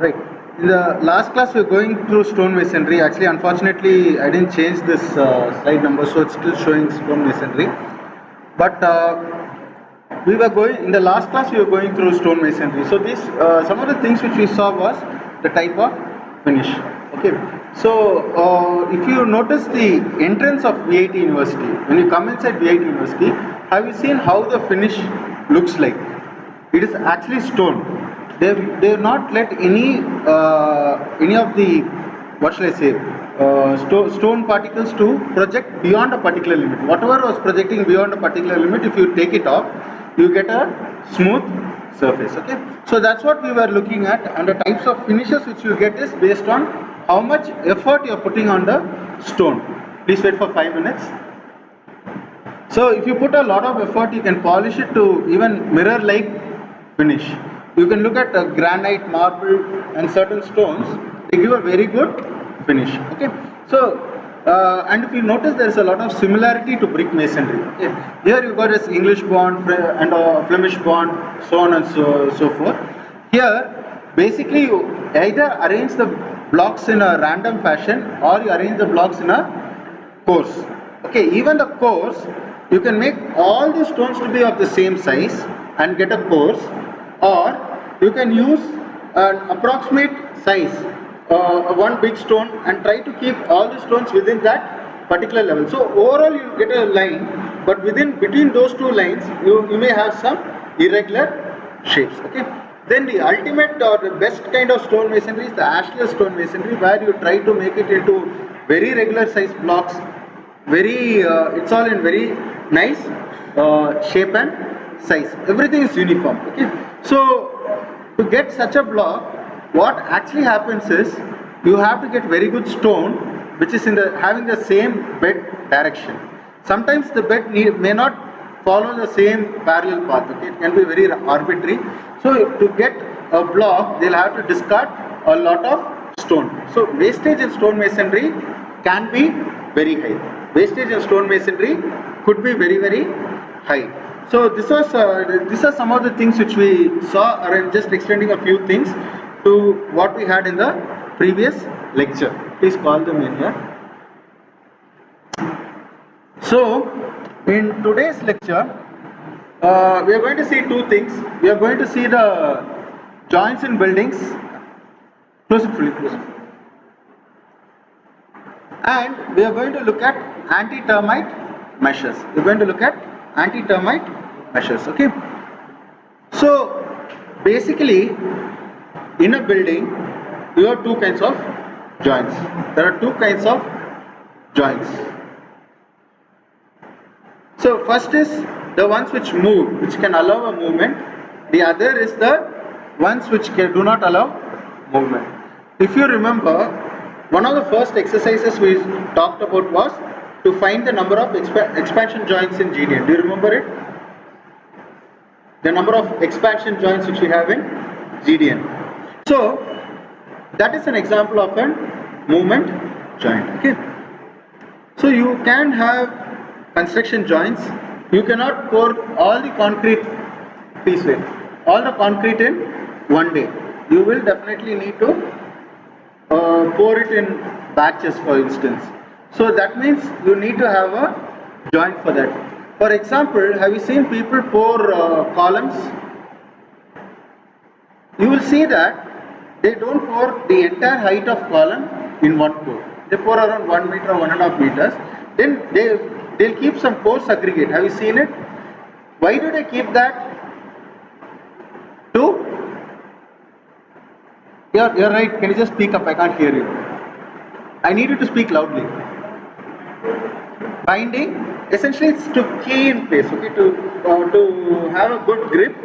Right. In the last class, we were going through stone masonry. Actually, unfortunately, I didn't change this slide number, so it's still showing stone masonry. But we were going in the last class. We were going through stone masonry. So these some of the things which we saw was the type of finish. Okay. So if you notice the entrance of VIT University, when you come inside VIT University, have you seen how the finish looks like? It is actually stone. They have not let any of the, what shall I say, stone particles to project beyond a particular limit. Whatever was projecting beyond a particular limit, if you take it off, you get a smooth surface. Okay, so that's what we were looking at, and the types of finishes which you get is based on how much effort you are putting on the stone. Please wait for 5 minutes. So if you put a lot of effort, you can polish it to even mirror-like finish. You can look at granite, marble, and certain stones. They give a very good finish. Okay. So and if you notice, there is a lot of similarity to brick masonry. Okay. Here you got this English bond and Flemish bond, so on and so forth. Here, basically, you either arrange the blocks in a random fashion or you arrange the blocks in a course. Okay, even the course, you can make all the stones to be of the same size and get a course, or you can use an approximate size, one big stone, and try to keep all the stones within that particular level. So overall you get a line, but between those two lines you may have some irregular shapes. Okay. Then the ultimate or the best kind of stone masonry is the ashless stone masonry, where you try to make it into very regular size blocks. It's all in very nice shape and size. Everything is uniform. Okay. So to get such a block, what actually happens is you have to get very good stone which is having the same bed direction. Sometimes the bed may not follow the same parallel path. Okay, it can be very arbitrary. So to get a block, they'll have to discard a lot of stone. So wastage in stone masonry can be very high. Wastage in stone masonry could be very high. So these are some of the things which we saw. I'm just extending a few things to what we had in the previous lecture. Please call them in here. So in today's lecture, we are going to see two things. We are going to see the joints in buildings. Close it fully, close it. And we are going to look at anti-termite measures. We are going to look at anti-termite measures. Okay. So basically, in a building, you have two kinds of joints. There are two kinds of joints. So first is the ones which move, which can allow a movement. The other is the ones which do not allow movement. If you remember, one of the first exercises we talked about was to find the number of expansion joints in GDN. Do you remember it? The number of expansion joints which we have in GDN. So that is an example of a movement joint. Okay. So you can have construction joints. You cannot pour all the concrete all the concrete in one day. You will definitely need to pour it in batches, for instance. So that means you need to have a joint for that. For example, have you seen people pour columns? You will see that they don't pour the entire height of column in one pour. They pour around 1 meter or 1.5 meters. Then they'll keep some coarse aggregate. Have you seen it? Why do they keep that? You're right. Can you just speak up? I can't hear you. I need you to speak loudly. Binding, essentially, it's to key in place. Okay, to have a good grip,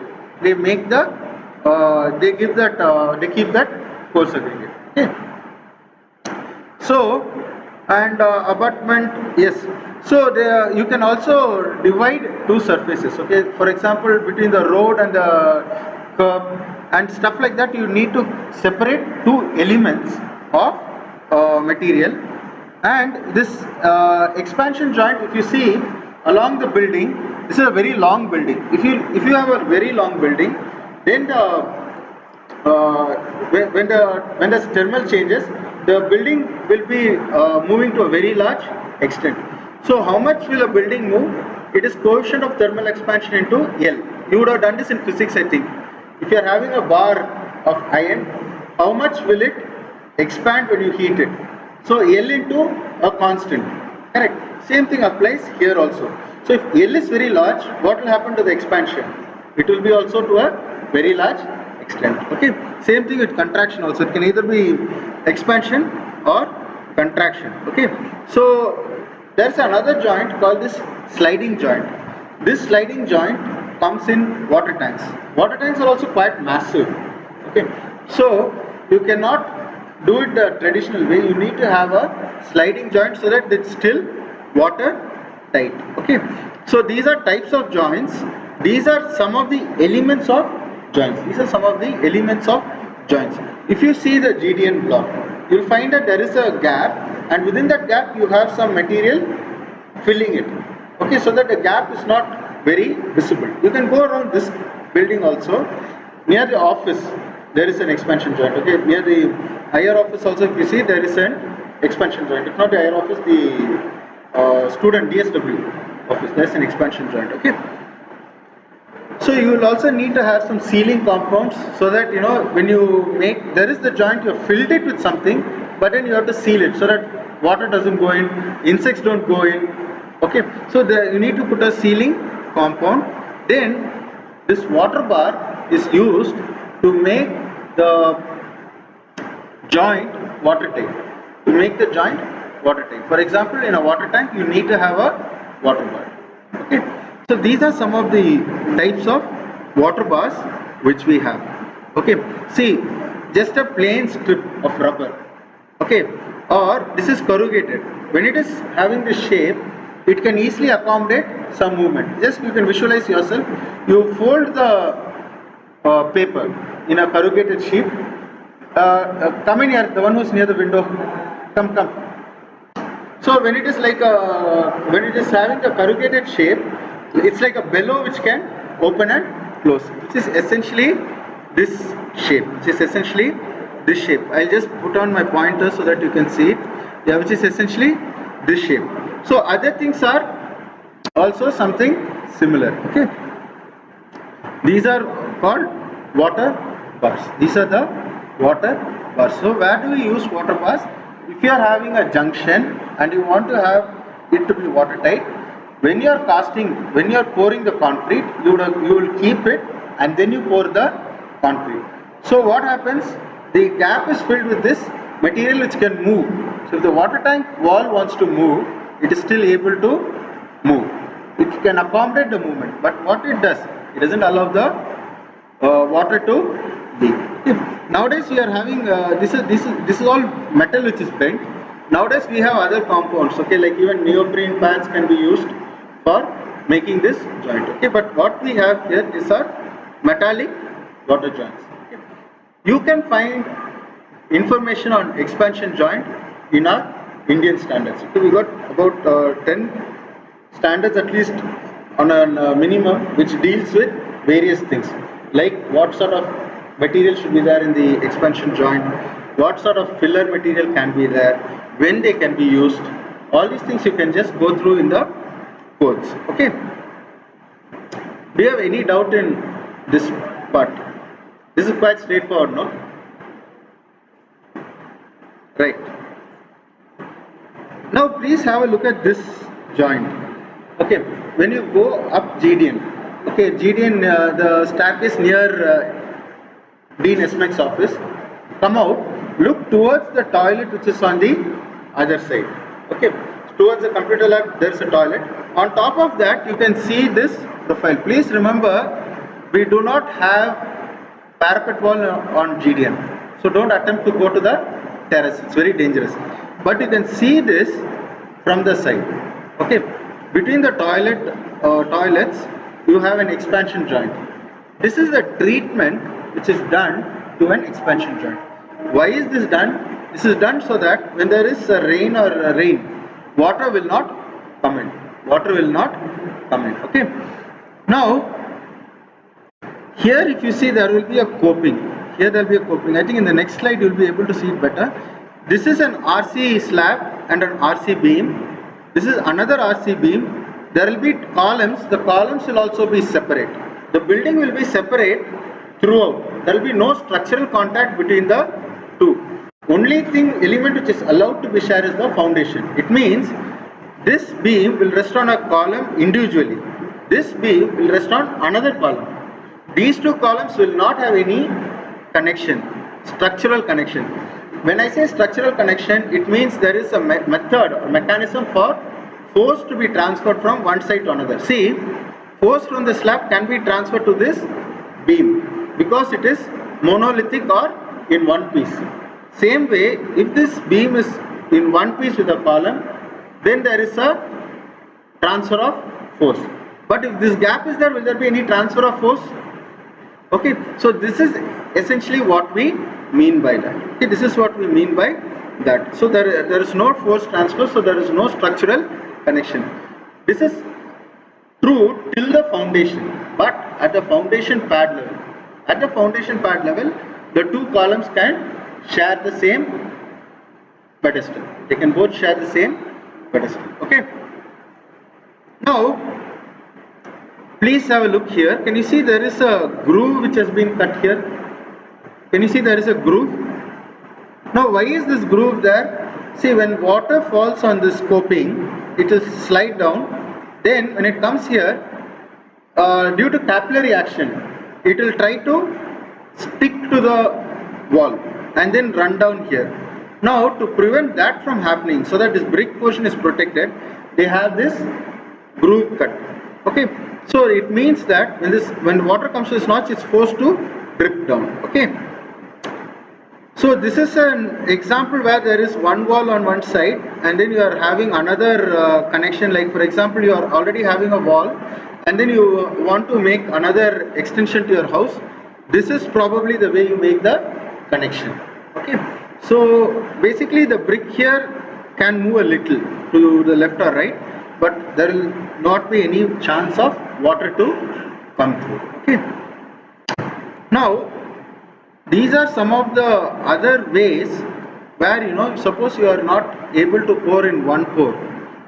they make they keep that coarse aggregate. Okay. So, and abutment, yes. So you can also divide two surfaces. Okay, for example, between the road and the curb and stuff like that, you need to separate two elements of material. And this expansion joint, if you see along the building, this is a very long building. If you have a very long building, then when the thermal changes, the building will be moving to a very large extent. So how much will a building move? It is coefficient of thermal expansion into L. You would have done this in physics, I think. If you are having a bar of iron, how much will it expand when you heat it? So L into a constant. Correct. Same thing applies here also. So if L is very large, what will happen to the expansion? It will be also to a very large extent. Okay. Same thing with contraction also. It can either be expansion or contraction. Okay. So there's another joint called this sliding joint. This sliding joint comes in water tanks. Water tanks are also quite massive. Okay. So you cannot do it the traditional way. You need to have a sliding joint so that it's still water tight. Okay. So these are types of joints. These are some of the elements of joints. These are some of the elements of joints. If you see the GDN block, you'll find that there is a gap, and within that gap you have some material filling it. Okay, so that the gap is not very visible. You can go around this building also. Near the office, there is an expansion joint. Okay, near the higher office also, if you see, there is an expansion joint. If not the higher office, the student DSW office, there is an expansion joint. Okay. So you will also need to have some sealing compounds so that when you make, there is the joint, you have filled it with something, but then you have to seal it so that water doesn't go in, insects don't go in. Okay, so you need to put a sealing compound. Then this water bar is used to make the joint watertight. To make the joint watertight. For example, in a water tank, you need to have a water bar. Okay. So these are some of the types of water bars which we have. Okay, see, just a plain strip of rubber. Okay, or this is corrugated. When it is having this shape, it can easily accommodate some movement. Just you can visualize yourself. You fold the paper in a corrugated sheet. Come in here, the one who's near the window. Come. So when it is like when it is having a corrugated shape, it's like a bellow which can open and close, which is essentially this shape. I'll just put on my pointer so that you can see it. Yeah, which is essentially this shape. So other things are also something similar. Okay. These are called water bars. These are the water bars. So where do we use water bars? If you are having a junction and you want to have it to be watertight, when you are casting, when you are pouring the concrete, you will keep it and then you pour the concrete. So what happens? The gap is filled with this material which can move. So if the water tank wall wants to move, it is still able to move. It can accommodate the movement. But what it does, it doesn't allow the water to leak. Nowadays we are having this is all metal which is bent. Nowadays we have other compounds. Okay, like even neoprene pads can be used for making this joint. Okay, but what we have here is our metallic water joints. Okay. You can find information on expansion joint in our Indian standards. Okay, we got about 10 standards at least on a minimum which deals with various things, like what sort of material should be there in the expansion joint, what sort of filler material can be there, when they can be used. All these things you can just go through in the codes. Okay. Do you have any doubt in this part? This is quite straightforward, no? Right. Now please have a look at this joint. Okay, when you go up GDN, okay, GDN, the staircase near Dean SMX office, come out, look towards the toilet which is on the other side. Okay, towards the computer lab there is a toilet. On top of that you can see this profile. Please remember, we do not have parapet wall on GDN, so don't attempt to go to the terrace, it's very dangerous. But you can see this from the side. Okay, between the toilets you have an expansion joint. This is the treatment which is done to an expansion joint. Why is this done? This is done so that when there is a rain, water will not come in. Okay. Now here if you see, there will be a coping. Here there will be a coping. I think in the next slide you will be able to see it better. This is an RC slab and an RC beam. This is another RC beam. There will be columns. The columns will also be separate. The building will be separate throughout. There will be no structural contact between the two. Only element which is allowed to be shared is the foundation. It means this beam will rest on a column individually. This beam will rest on another column. These two columns will not have any connection, structural connection. When I say structural connection, it means there is a method or mechanism for force to be transferred from one side to another. See, force from the slab can be transferred to this beam because it is monolithic or in one piece. Same way, if this beam is in one piece with a column, then there is a transfer of force. But if this gap is there, will there be any transfer of force? Okay, so this is essentially what we mean by that. Okay, this is what we mean by that. So there is no force transfer, so there is no structural connection. This is true till the foundation, but at the foundation pad level. At the foundation pad level, the two columns can share the same pedestal. They can both share the same pedestal. Okay. Now, please have a look here. Can you see there is a groove which has been cut here? Can you see there is a groove? Now, why is this groove there? See, when water falls on this coping, it will slide down. Then, when it comes here, due to capillary action, it will try to stick to the wall and then run down here. Now, to prevent that from happening, so that this brick portion is protected, they have this groove cut. Okay, so it means that when water comes to this notch, it's forced to drip down. Okay, so this is an example where there is one wall on one side and then you are having another connection. Like for example, you are already having a wall and then you want to make another extension to your house. This is probably the way you make the connection. Okay, so basically the brick here can move a little to the left or right, but there will not be any chance of water to come through. Okay, now these are some of the other ways where suppose you are not able to pour in one pour,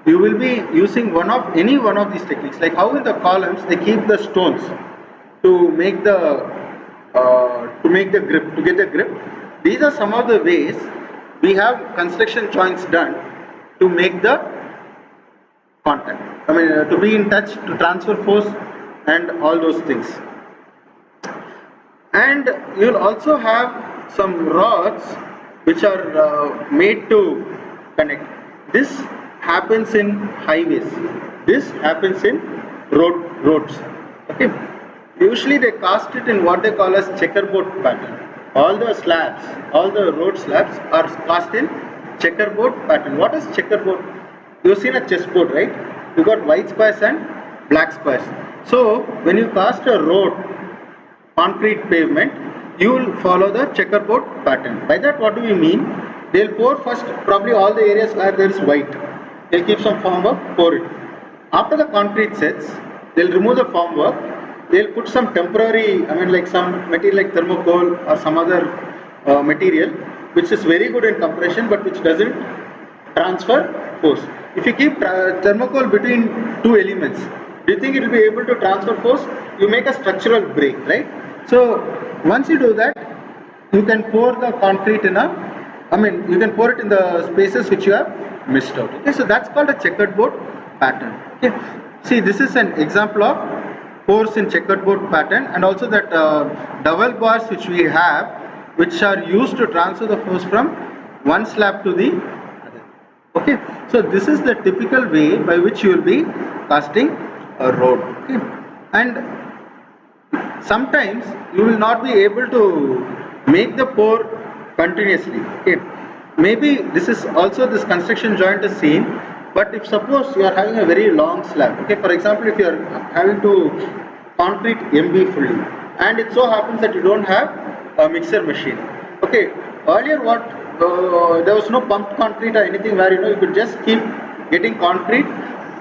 you will be using any one of these techniques. Like how in the columns they keep the stones to make the grip, to get the grip. These are some of the ways we have construction joints done to make the contact. I mean to be in touch, to transfer force and all those things. And you will also have some rods which are made to connect. This happens in highways. This happens in roads. Okay. Usually they cast it in what they call as checkerboard pattern. All the slabs, all the road slabs are cast in checkerboard pattern. What is checkerboard? You've seen a chessboard, right? You got white squares and black squares. So when you cast a road, concrete pavement, you will follow the checkerboard pattern. By that, what do we mean? They'll pour first probably all the areas where there is white. They'll keep some formwork, pour it. After the concrete sets, they'll remove the formwork. They'll put some temporary, like some material like thermocol or some other material which is very good in compression but which doesn't transfer force. If you keep thermocol between two elements, do you think it will be able to transfer force? You make a structural break, right? So once you do that, you can pour the concrete in you can pour it in the spaces which you have missed out. Okay, so that's called a checkerboard pattern. Okay, see, this is an example of force in checkerboard pattern, and also that dowel bars which we have, which are used to transfer the force from one slab to the other. Okay, so this is the typical way by which you will be casting a road. Okay, and sometimes you will not be able to make the pour continuously. Okay, maybe this construction joint is seen, but if suppose you are having a very long slab, okay, for example, if you are having to concrete MB fully and it so happens that you don't have a mixer machine. Okay, earlier there was no pumped concrete or anything where you could just keep getting concrete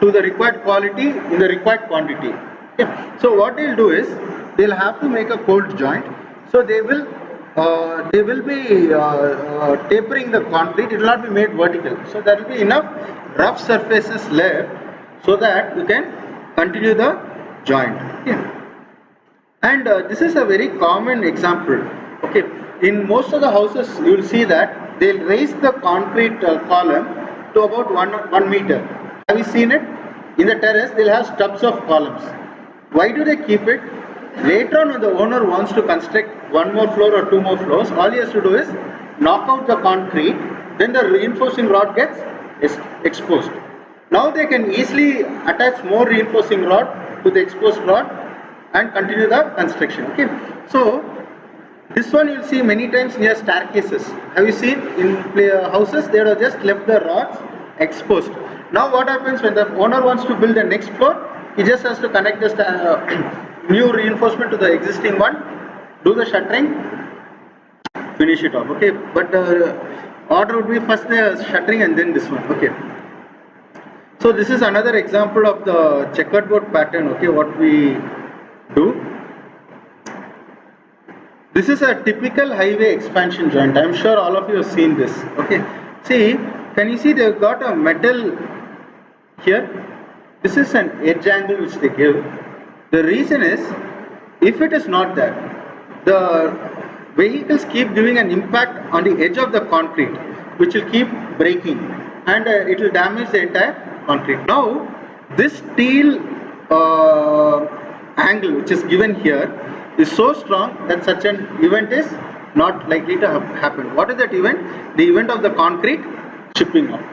to the required quality in the required quantity. Okay. So what they'll do is they'll have to make a cold joint. So they will they will be tapering the concrete. It will not be made vertical. So there will be enough rough surfaces left so that you can continue the joint. Okay. And this is a very common example. Okay, in most of the houses you will see that they'll raise the concrete column to about 1 meter. Have you seen it? In the terrace they'll have stubs of columns. Why do they keep it? Later on when the owner wants to construct one more floor or two more floors, all he has to do is knock out the concrete, then the reinforcing rod gets exposed. Now they can easily attach more reinforcing rod to the exposed rod and continue the construction. Okay, so this one you will see many times near staircases. Have you seen in houses they have just left the rods exposed. Now what happens when the owner wants to build the next floor? He just has to connect the new reinforcement to the existing one, do the shuttering, finish it off. Okay, but order would be first the shuttering and then this one. Okay. So this is another example of the checkered board pattern. Okay, what we do. This is a typical highway expansion joint. I am sure all of you have seen this. Okay, see, can you see they have got a metal here? This is an edge angle which they give. The reason is, if it is not there, the vehicles keep giving an impact on the edge of the concrete, which will keep breaking, and it will damage the entire concrete. Now, this steel angle which is given here is so strong that such an event is not likely to happen. What is that event? The event of the concrete chipping off.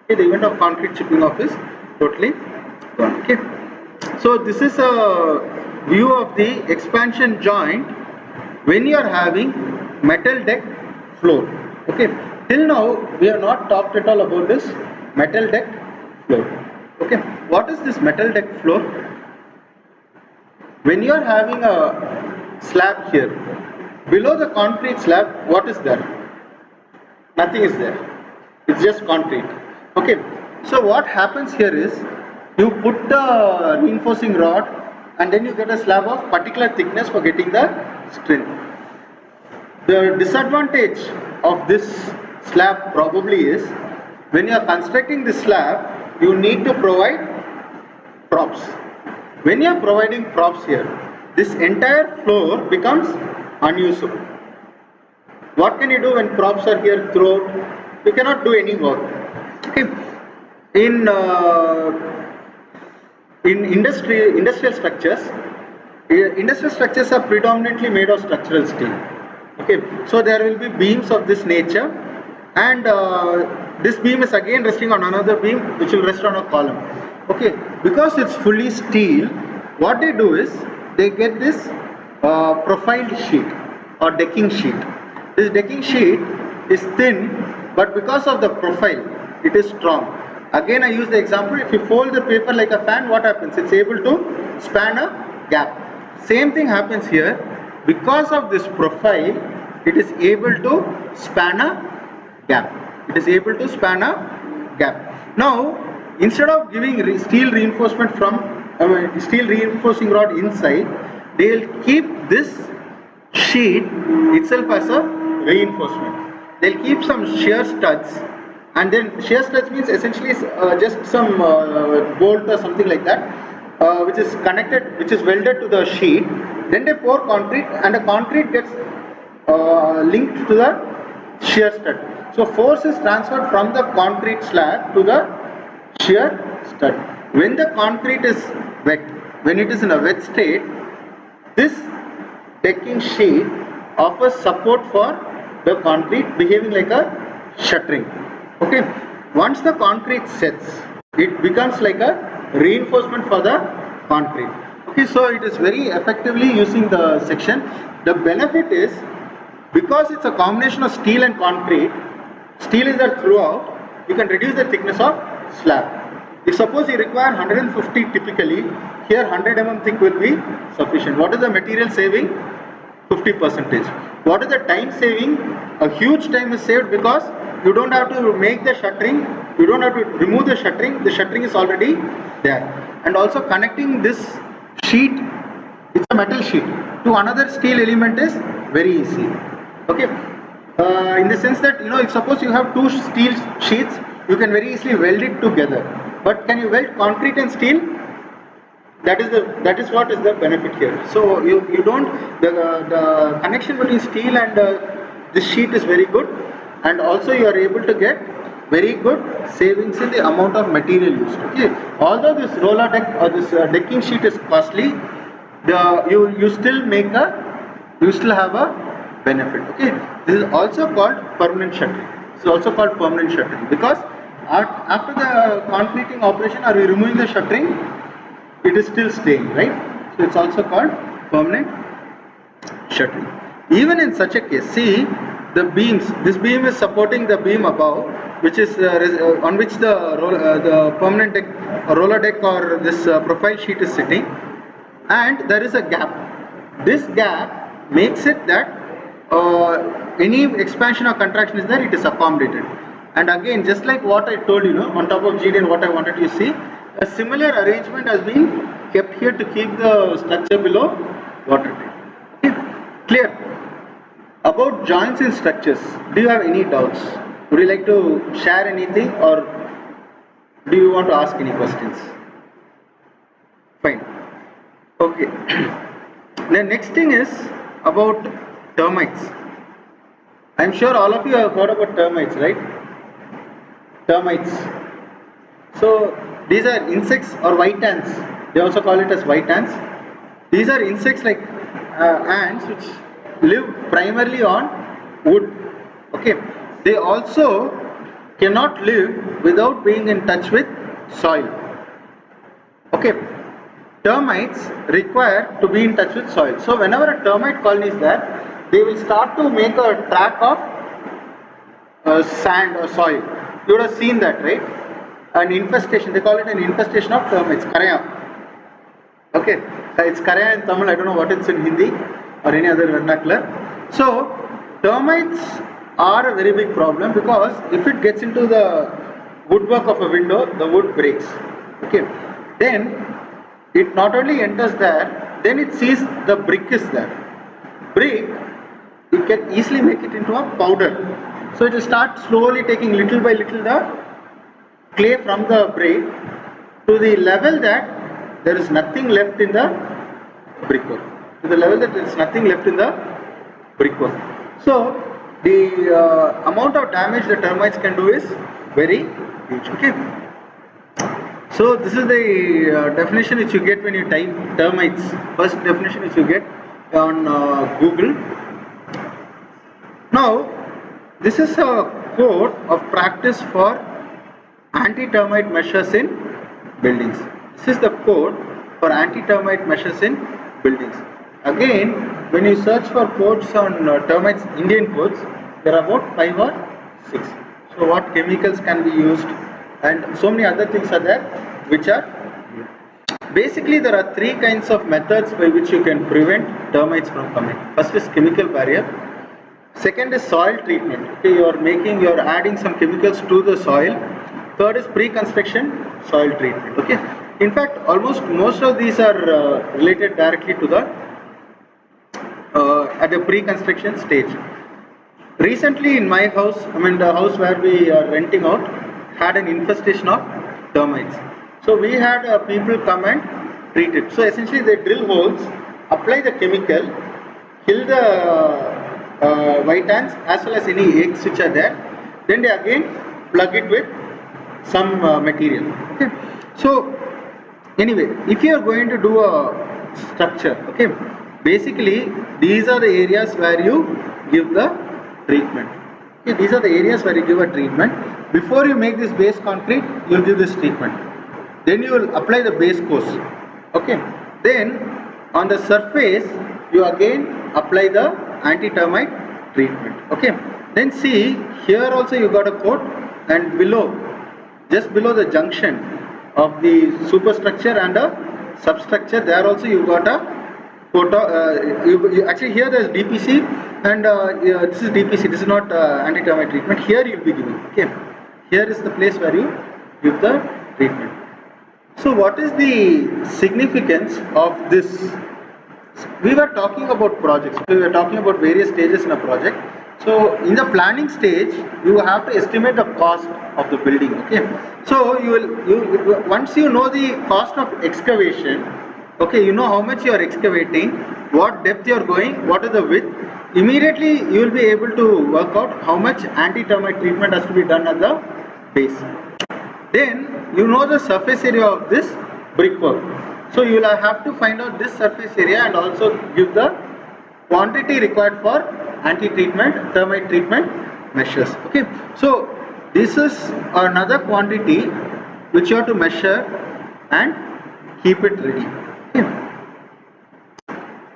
Okay, the event of concrete chipping off is totally gone. Okay, so this is a view of the expansion joint when you are having metal deck floor. Okay, till now we have not talked at all about this metal deck floor. Okay, what is this metal deck floor? When you are having a slab here, below the concrete slab, what is there? Nothing is there. It's just concrete. Okay, so what happens here is, you put the reinforcing rod and then you get a slab of particular thickness for getting the strength. The disadvantage of this slab probably is, when you are constructing this slab, you need to provide props. When you are providing props here, this entire floor becomes unusable. What can you do when props are here throughout? You cannot do any work. Okay. In industrial structures are predominantly made of structural steel. Okay, so there will be beams of this nature, and this beam is again resting on another beam which will rest on a column. Okay, because it's fully steel, what they do is they get this profiled sheet or decking sheet. This decking sheet is thin, but because of the profile, it is strong. Again, I use the example, if you fold the paper like a fan, what happens? It's able to span a gap. Same thing happens here. Because of this profile, it is able to span a gap. It is able to span a gap. Now, instead of giving steel reinforcement steel reinforcing rod inside, they will keep this sheet itself as a reinforcement. They will keep some shear studs. And then shear studs means essentially just some bolt or something like that, which is connected, which is welded to the sheet. Then they pour concrete, and the concrete gets linked to the shear stud. So force is transferred from the concrete slab to the shear stud. When the concrete is wet, when it is in a wet state, this decking sheet offers support for the concrete, behaving like a shuttering. Okay, once the concrete sets, it becomes like a reinforcement for the concrete. Okay, so it is very effectively using the section. The benefit is, because it's a combination of steel and concrete, steel is there throughout, you can reduce the thickness of slab. If suppose you require 150 typically, here 100 mm thick will be sufficient. What is the material saving? 50%. What is the time saving? A huge time is saved, because you don't have to make the shuttering, you don't have to remove the shuttering is already there. And also connecting this sheet, it's a metal sheet, to another steel element is very easy. Okay, in the sense that if suppose you have two steel sheets, you can very easily weld it together. But can you weld concrete and steel? That is what is the benefit here. So you don't the connection between steel and this sheet is very good, and also you are able to get very good savings in the amount of material used. Okay, although this roller deck or this decking sheet is costly, you still have a benefit. Okay, this is also called permanent shuttering. This is also called permanent shuttering because after the concreting operation, are we removing the shuttering? It is still staying, right? So it's also called permanent shuttering. Even in such a case, see the beams. This beam is supporting the beam above, which is on which the permanent deck, or roller deck, or this profile sheet is sitting, and there is a gap. This gap makes it that any expansion or contraction is there, it is accommodated. And again, just like what I told you, on top of GD and what I wanted you to see, a similar arrangement has been kept here to keep the structure below watertight. Okay, clear? About joints in structures, do you have any doubts? Would you like to share anything, or do you want to ask any questions? Fine. Okay. The next thing is about termites. I'm sure all of you have heard about termites, right? Termites. So these are insects or white ants. They also call it as white ants. These are insects like ants which live primarily on wood. Okay. They also cannot live without being in touch with soil. Okay. Termites require to be in touch with soil. So whenever a termite colony is there, they will start to make a track of sand or soil. You would have seen that, right? An infestation. They call it an infestation of termites. Karaya. Okay. It's karaya in Tamil. I don't know what it's in Hindi or any other vernacular. So termites are a very big problem because if it gets into the woodwork of a window, the wood breaks. Okay. Then it not only enters there, then it sees the brick is there. Brick, it can easily make it into a powder. So it will start slowly taking little by little the clay from the brick to the level that there is nothing left in the brickwork. To the level that there is nothing left in the brickwork. So the amount of damage the termites can do is very huge. Okay. So this is the definition which you get when you type termites. First definition which you get on Google. Now this is a code of practice for anti-termite measures in buildings. This is the code for anti-termite measures in buildings. Again, when you search for codes on termites, Indian codes, there are about 5 or 6. So what chemicals can be used, and so many other things are there which are basically there are 3 kinds of methods by which you can prevent termites from coming. First is chemical barrier. Second is soil treatment. Okay, you're adding some chemicals to the soil. Third is pre-construction soil treatment. Okay, in fact almost most of these are related directly to the at the pre-construction stage. Recently in my house, the house where we are renting out had an infestation of termites. So we had people come and treat it. So essentially they drill holes, apply the chemical, kill the white ants as well as any eggs which are there. Then they again plug it with some material. Okay. So anyway, if you are going to do a structure, okay, basically these are the areas where you give the treatment. Okay, these are the areas where you give a treatment. Before you make this base concrete, you will give this treatment. Then you will apply the base course. Okay. Then on the surface, you again apply the anti-termite treatment. Okay. Then see, here also you got a coat, and below, just below the junction of the superstructure and a substructure, there also you got a coat. Actually here there is DPC, and this is DPC. This is not anti-termite treatment. Here you will be giving. Okay. Here is the place where you give the treatment. So what is the significance of this? We were talking about projects. We were talking about various stages in a project. So in the planning stage, you have to estimate the cost of the building. Okay. So once you know the cost of excavation, okay, you know how much you are excavating, what depth you are going, what is the width. Immediately you will be able to work out how much anti-termite treatment has to be done at the base. Then you know the surface area of this brickwork. So you will have to find out this surface area and also give the quantity required for anti-treatment, termite treatment measures. Okay, so this is another quantity which you have to measure and keep it ready. Okay.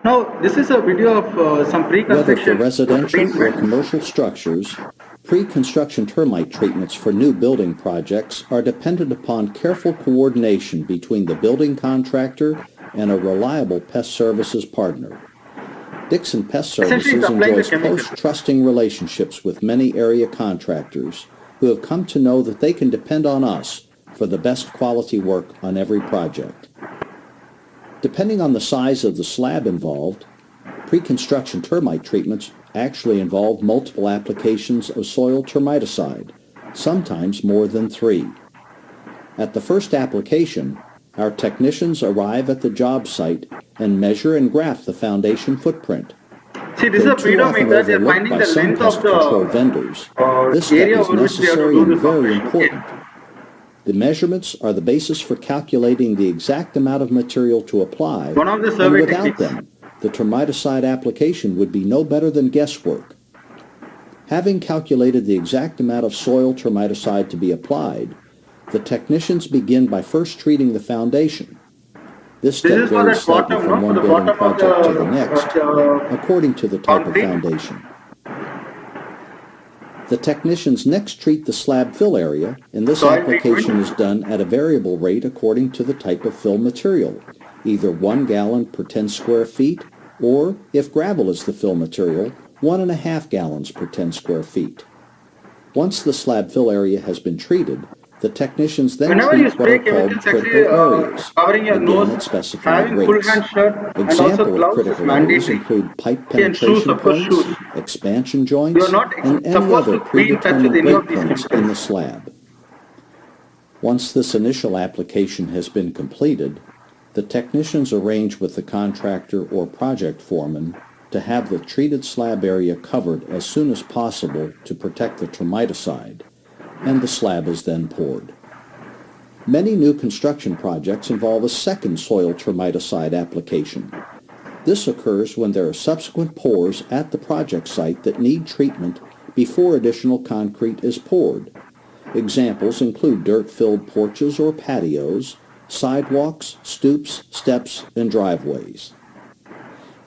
Now this is a video of some Whether for pre-construction residential or treatment. commercial structures, pre-construction termite treatments for new building projects are dependent upon careful coordination between the building contractor and a reliable pest services partner. Dixon Pest Services enjoys close, trusting relationships with many area contractors who have come to know that they can depend on us for the best quality work on every project. Depending on the size of the slab involved, pre-construction termite treatments actually involve multiple applications of soil termiticide, sometimes more than 3. At the first application, our technicians arrive at the job site and measure and graph the foundation footprint. See, this is a pedometer. They are finding the length of the vendors. This step is necessary and very important. The measurements are the basis for calculating the exact amount of material to apply, and without them, the termiticide application would be no better than guesswork. Having calculated the exact amount of soil termiticide to be applied, the technicians begin by first treating the foundation. This step varies slightly from one building project to the next, according to the type of foundation. The technicians next treat the slab fill area, and this application is done at a variable rate according to the type of fill material, either 1 gallon per 10 square feet, or, if gravel is the fill material, 1.5 gallons per 10 square feet. Once the slab fill area has been treated, the technicians then treat what are called critical areas, again at specified rates. Example of critical areas include pipe penetration points, expansion joints, and any other predetermined breakpoints in the slab. Once this initial application has been completed, the technicians arrange with the contractor or project foreman to have the treated slab area covered as soon as possible to protect the termiticide, and the slab is then poured. Many new construction projects involve a second soil termiticide application. This occurs when there are subsequent pours at the project site that need treatment before additional concrete is poured. Examples include dirt-filled porches or patios, sidewalks, stoops, steps, and driveways.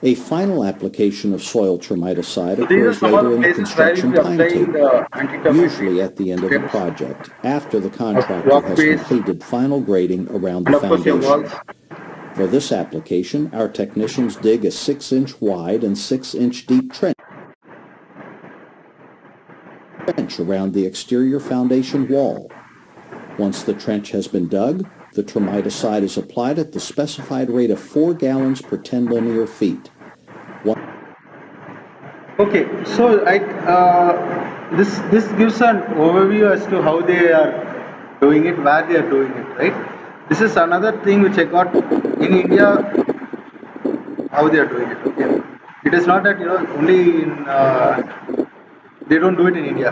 A final application of soil termiticide occurs later in the construction timetable, usually at the end of the project, after the contractor has completed final grading around the foundation. For this application, our technicians dig a 6-inch wide and 6-inch deep trench around the exterior foundation wall. Once the trench has been dug, the termiticide is applied at the specified rate of 4 gallons per 10 linear feet. Okay, so this gives an overview as to how they are doing it, where they are doing it, right? This is another thing which I got in India, how they are doing it. Okay, it is not that only in they don't do it in India.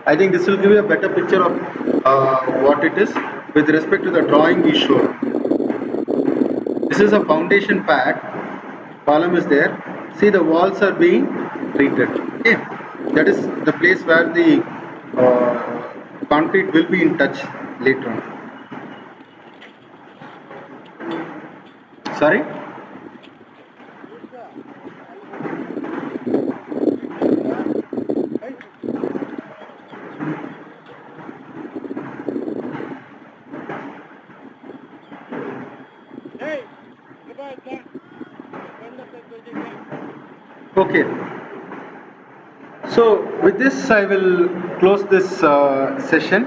I think this will give you a better picture of what it is with respect to the drawing we showed. This is a foundation pad, column is there. See, the walls are being treated. Okay, that is the place where the concrete will be in touch later on. Sorry? Okay, so with this I will close this session.